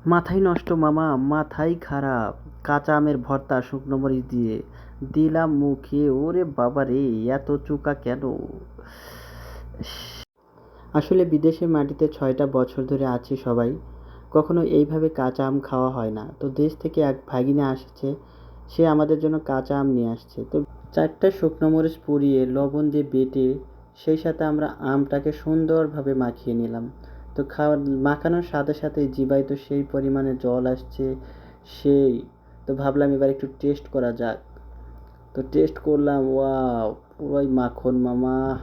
মাথাই নষ্ট মামা, মাথাই খারাপ। কাঁচা আমের ভর্তা শুকনো মরিচ দিয়ে দিলাম মুখে, ওরে বাবারে, এত চোকা কেন? আসলে বিদেশের মাটিতে ৬টা বছর ধরে আছি সবাই, কখনো এইভাবে কাঁচা আম খাওয়া হয় না। তো দেশ থেকে এক ভাগিনা আসছে, সে আমাদের জন্য কাঁচা আম নিয়ে আসছে। তো ৪টা শুকনো মরিচ পুড়িয়ে লবণ দিয়ে বেটে সেই সাথে আমরা আমটাকে সুন্দরভাবে মাখিয়ে নিলাম। তো মাখানোর সাথে সাথেই জিহ্বায় তো সেই পরিমাণে জল আসছে, সেই। তো ভাবলাম এবার একটু টেস্ট করা যাক। তো টেস্ট করলাম, ওয়াও! পুরাই মাখন মামা।